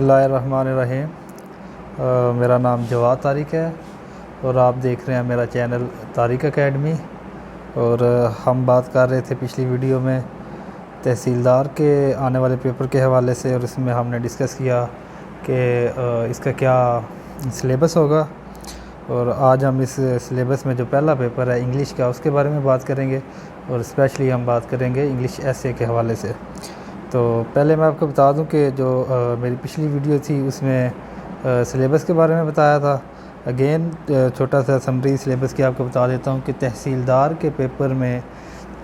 बिस्मिल्लाहिर्रहमानिर्रहीम। मेरा नाम जवाद तारिक है और आप देख रहे हैं मेरा चैनल तारिक एकेडमी। और हम बात कर रहे थे पिछली वीडियो में तहसीलदार के आने वाले पेपर के हवाले से, और इसमें हमने डिस्कस किया कि इसका क्या सिलेबस होगा। और आज हम इस सिलेबस में जो पहला पेपर है इंग्लिश का, उसके बारे में बात करेंगे, और स्पेशली हम बात करेंगे इंग्लिश एसे के हवाले से। तो पहले मैं आपको बता दूं कि जो मेरी पिछली वीडियो थी उसमें सिलेबस के बारे में बताया था। अगेन छोटा सा समरी सिलेबस की आपको बता देता हूं कि तहसीलदार के पेपर में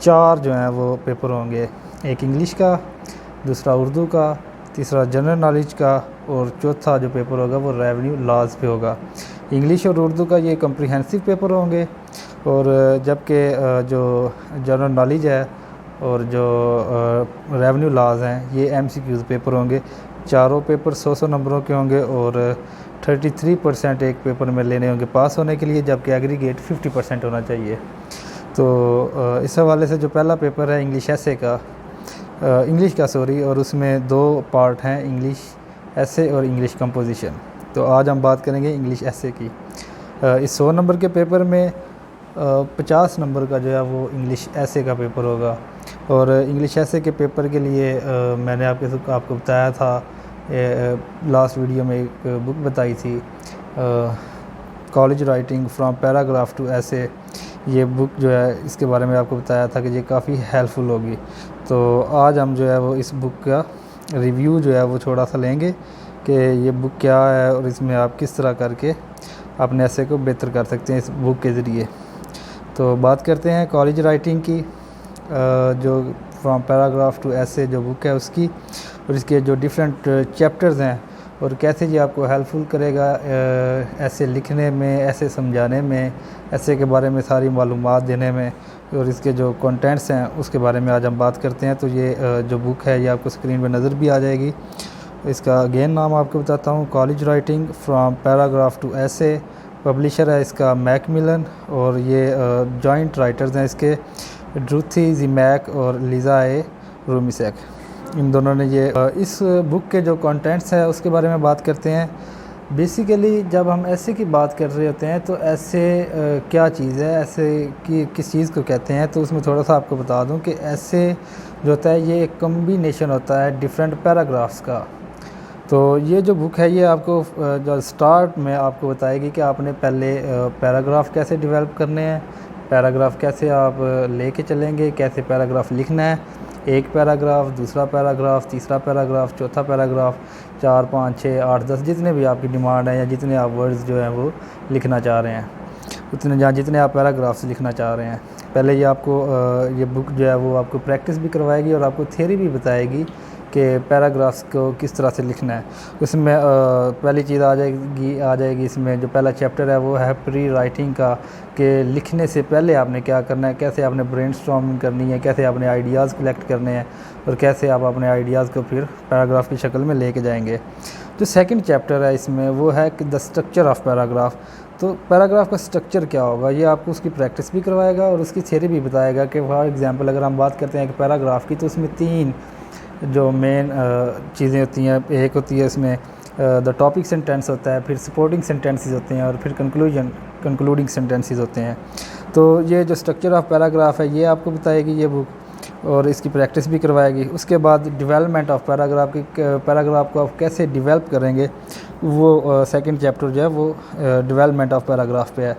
4 जो हैं वो पेपर होंगे। एक इंग्लिश का, दूसरा उर्दू का, तीसरा जनरल नॉलेज का, और चौथा जो पेपर होगा वो रेवेन्यू लॉज पे होगा। इंग्लिश और उर्दू का ये कम्प्रीहेंसिव पेपर होंगे, और जबकि जो जनरल नॉलेज है और जो रेवेन्यू लॉज हैं ये MCQs पेपर होंगे। चारों पेपर 100 नंबरों के होंगे, और 33% एक पेपर में लेने होंगे पास होने के लिए, जबकि एग्रीगेट 50% होना चाहिए। तो इस हवाले से जो पहला पेपर है इंग्लिश एसे का, इंग्लिश का सॉरी, और उसमें 2 पार्ट हैं, इंग्लिश एसे और इंग्लिश कंपोजिशन। तो आज हम बात करेंगे इंग्लिश एसे की। इस 100 नंबर के पेपर में 50 नंबर का जो है वो इंग्लिश एसे का पेपर होगा। और इंग्लिश एसे के पेपर के लिए मैंने आपको बताया था, लास्ट वीडियो में एक बुक बताई थी, college writing from paragraph to essay. ये बुक जो है इसके बारे में आपको बताया था कि ये काफ़ी हेल्पफुल होगी। तो आज हम जो है वो इस बुक का रिव्यू जो है वो थोड़ा सा लेंगे कि ये बुक क्या है और इसमें आप किस तरह करके अपने एसे को बेहतर कर सकते हैं इस बुक के ज़रिए। तो बात करते हैं कॉलेज राइटिंग की, जो फ्रॉम पैराग्राफ टू एसे जो बुक है उसकी, और इसके जो डिफरेंट चैप्टर्स हैं और कैसे ये आपको हेल्पफुल करेगा ऐसे लिखने में, ऐसे समझाने में, ऐसे के बारे में सारी मालूमात देने में, और इसके जो कंटेंट्स हैं उसके बारे में आज हम बात करते हैं। तो ये जो बुक है ये आपको स्क्रीन पे नज़र भी आ जाएगी। इसका अगेन नाम आपको बताता हूँ, college writing from paragraph to essay. Publisher है इसका मैकमिलन, और ये जॉइंट राइटर्स हैं इसके, ड्रूथी ज़िमैक और लिज़ा ए रूमिसेक। इन दोनों ने ये इस बुक के जो कंटेंट्स हैं उसके बारे में बात करते हैं। बेसिकली जब हम ऐसे की बात कर रहे होते हैं तो ऐसे क्या चीज़ है, ऐसे की किस चीज़ को कहते हैं, तो उसमें थोड़ा सा आपको बता दूं कि ऐसे जो होता है ये एक कम्बिनेशन होता है डिफरेंट पैराग्राफ्स का। तो ये जो बुक है ये आपको जो स्टार्ट में आपको बताएगी कि आपने पहले पैराग्राफ कैसे डेवलप करने हैं, पैराग्राफ कैसे आप लेके चलेंगे, कैसे पैराग्राफ लिखना है, एक पैराग्राफ, दूसरा पैराग्राफ, तीसरा पैराग्राफ, चौथा पैराग्राफ, 4, 5, 6, 8, 10 जितने भी आपकी डिमांड है या जितने आप वर्ड्स जो हैं वो लिखना चाह रहे हैं, उतने या जितने आप पैराग्राफ्स लिखना चाह रहे हैं। पहले ये आपको ये बुक जो है वो आपको प्रैक्टिस भी करवाएगी और आपको थ्योरी भी बताएगी कि पैराग्राफ्स को किस तरह से लिखना है। उसमें पहली चीज़ आ जाएगी इसमें जो पहला चैप्टर है वो है प्री राइटिंग का, कि लिखने से पहले आपने क्या करना है, कैसे आपने ब्रेनस्टॉर्मिंग करनी है, कैसे आपने आइडियाज़ कलेक्ट करने हैं, और कैसे आप अपने आइडियाज़ को फिर पैराग्राफ की शक्ल में लेके जाएंगे। जो सेकंड चैप्टर है इसमें वो है कि द स्ट्रक्चर ऑफ पैराग्राफ। तो पैराग्राफ का स्ट्रक्चर क्या होगा ये आपको उसकी प्रैक्टिस भी करवाएगा और उसकी थ्योरी भी बताएगा। कि फॉर एग्जांपल अगर हम बात करते हैं कि पैराग्राफ की, तो उसमें 3 जो मेन चीज़ें होती हैं। एक होती है इसमें द टॉपिक सेंटेंस होता है, फिर सपोर्टिंग सेंटेंसेस होते हैं, और फिर कंक्लूडिंग सेंटेंसेस होते हैं। तो ये जो स्ट्रक्चर ऑफ पैराग्राफ है ये आपको बताएगी ये बुक, और इसकी प्रैक्टिस भी करवाएगी। उसके बाद डेवलपमेंट ऑफ पैराग्राफ की, पैराग्राफ को आप कैसे डेवलप करेंगे, वो सेकंड चैप्टर जो है वो डेवलपमेंट ऑफ पैराग्राफ पे है।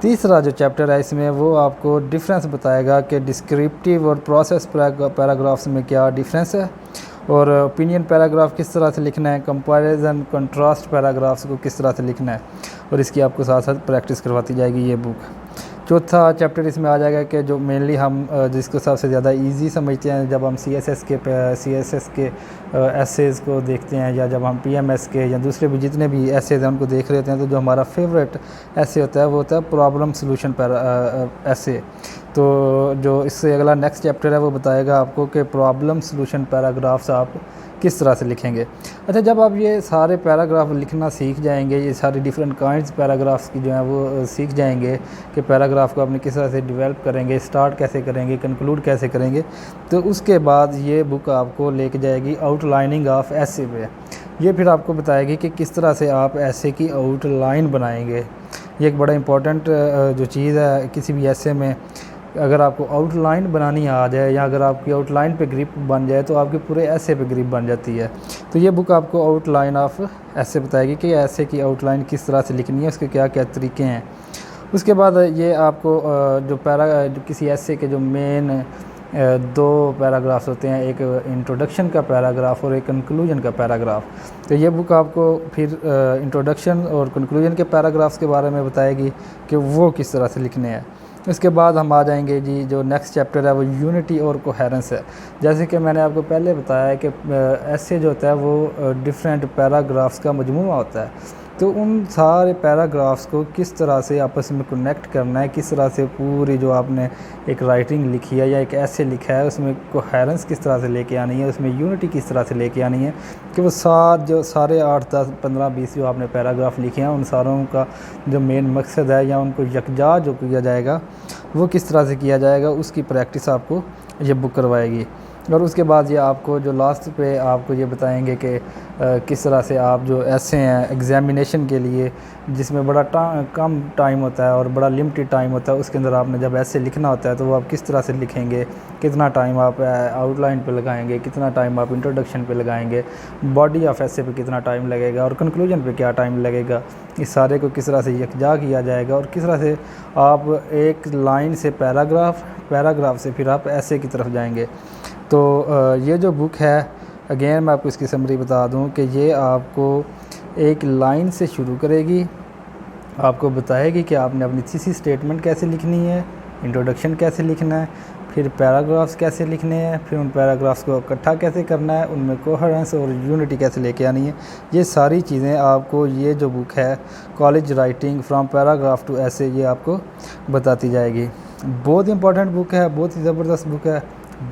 तीसरा जो चैप्टर है इसमें वो आपको डिफरेंस बताएगा कि डिस्क्रिप्टिव और प्रोसेस पैराग्राफ्स में क्या डिफरेंस है, और ओपिनियन पैराग्राफ किस तरह से लिखना है, कंपैरिजन कंट्रास्ट पैराग्राफ्स को किस तरह से लिखना है, और इसकी आपको साथ साथ प्रैक्टिस करवाती जाएगी ये बुक। चौथा चैप्टर इसमें आ जाएगा कि जो मेनली हम जिसको सबसे ज़्यादा इजी समझते हैं जब हम CSS के एसेज़ को देखते हैं, या जब हम PMS के या दूसरे भी जितने भी एसेज़ हैं उनको देख रहे होते हैं, तो जो हमारा फेवरेट एसे होता है वो होता है प्रॉब्लम सॉल्यूशन एसे। तो जो इससे अगला नेक्स्ट चैप्टर है वो बताएगा आपको कि प्रॉब्लम सॉल्यूशन पैराग्राफ्स आप किस तरह से लिखेंगे। अच्छा, जब आप ये सारे पैराग्राफ लिखना सीख जाएंगे, ये सारे डिफरेंट काइंड्स पैराग्राफ्स की जो है वो सीख जाएंगे कि पैराग्राफ को अपने किस तरह से डेवलप करेंगे, स्टार्ट कैसे करेंगे, कंक्लूड कैसे करेंगे, तो उसके बाद ये बुक आपको लेके जाएगी आउटलाइनिंग ऑफ एसे पे। ये फिर आपको बताएगी कि किस तरह से आप ऐसे की आउटलाइन बनाएंगे। ये एक बड़ा इम्पोर्टेंट जो चीज़ है किसी भी ऐसे में, अगर आपको आउटलाइन बनानी आ जाए या अगर आपकी आउटलाइन पे ग्रिप बन जाए तो आपके पूरे ऐसे पे ग्रिप बन जाती है। तो ये बुक आपको आउटलाइन ऑफ ऐसे बताएगी कि ऐसे की आउटलाइन किस तरह से लिखनी है, उसके क्या क्या तरीके हैं। उसके बाद ये आपको जो किसी ऐसे के जो मेन दो पैराग्राफ्स होते हैं, एक इंट्रोडक्शन का पैराग्राफ और एक कंक्लूजन का पैराग्राफ। तो ये बुक आपको फिर इंट्रोडक्शन और कंक्लूजन के पैराग्राफ्स के बारे में बताएगी कि वो किस तरह से लिखने हैं। इसके बाद हम आ जाएंगे जी, जो नेक्स्ट चैप्टर है वो यूनिटी और कोहेरेंस है। जैसे कि मैंने आपको पहले बताया कि ऐसे जो होता है वो डिफरेंट पैराग्राफ्स का मजमूआ होता है। तो उन सारे पैराग्राफ्स को किस तरह से आपस में कनेक्ट करना है, किस तरह से पूरी जो आपने एक राइटिंग लिखी है या एक ऐसे लिखा है उसमें कोहेरेंस किस तरह से लेके आनी है, उसमें यूनिटी किस तरह से लेके आनी है, कि वो सारे 8, 10, 15, 20 जो आपने पैराग्राफ लिखे हैं उन सारों का जो मेन मकसद है या उनको यकजा जो किया जाएगा वो किस तरह से किया जाएगा, उसकी प्रैक्टिस आपको ये बुक करवाएगी। और उसके बाद ये आपको जो लास्ट पे आपको ये बताएंगे कि किस तरह से आप जो ऐसे हैं एग्ज़ामिनेशन के लिए जिसमें बड़ा कम टाइम होता है और बड़ा लिमिटेड टाइम होता है, उसके अंदर आपने जब ऐसे लिखना होता है तो वो आप किस तरह से लिखेंगे, कितना टाइम आप आउटलाइन पे लगाएंगे, कितना टाइम आप इंट्रोडक्शन पे लगाएंगे, बॉडी ऑफ ऐसे पे कितना टाइम लगेगा और कंक्लूजन पे क्या टाइम लगेगा, इस सारे को किस तरह से यकजा किया जाएगा और किस तरह से आप एक लाइन से पैराग्राफ से फिर आप ऐसे की तरफ जाएंगे। तो ये जो बुक है, अगेन मैं आपको इसकी समरी बता दूं कि ये आपको एक लाइन से शुरू करेगी, आपको बताएगी कि आपने अपनी थीसिस स्टेटमेंट कैसे लिखनी है, इंट्रोडक्शन कैसे लिखना है, फिर पैराग्राफ्स कैसे लिखने हैं, फिर उन पैराग्राफ्स को इकट्ठा कैसे करना है, उनमें कोहेरेंस और यूनिटी कैसे लेके आनी है। ये सारी चीज़ें आपको ये जो बुक है college writing from paragraph to essay, ये आपको बताती जाएगी। बहुत इंपॉर्टेंट बुक है, बहुत ही ज़बरदस्त बुक है,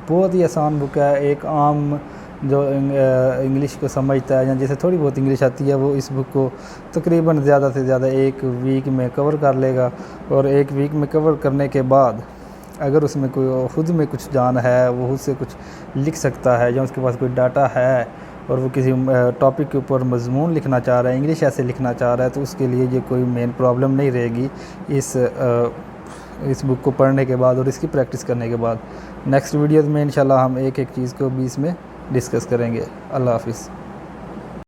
बहुत ही आसान बुक है। एक आम जो इंग्लिश को समझता है या जैसे थोड़ी बहुत इंग्लिश आती है वो इस बुक को तकरीबन ज़्यादा से ज़्यादा 1 वीक में कवर कर लेगा। और 1 वीक में कवर करने के बाद अगर उसमें कोई खुद में कुछ जान है, वो खुद से कुछ लिख सकता है या उसके पास कोई डाटा है और वो किसी टॉपिक के ऊपर मजमून लिखना चाह रहा है, इंग्लिश ऐसे लिखना चाह रहा है, तो उसके लिए ये कोई मेन प्रॉब्लम नहीं रहेगी इस बुक को पढ़ने के बाद और इसकी प्रैक्टिस करने के बाद। नेक्स्ट वीडियोज़ में इंशाल्लाह हम एक एक चीज़ को 20 में डिस्कस करेंगे। अल्लाह हाफ़िज़।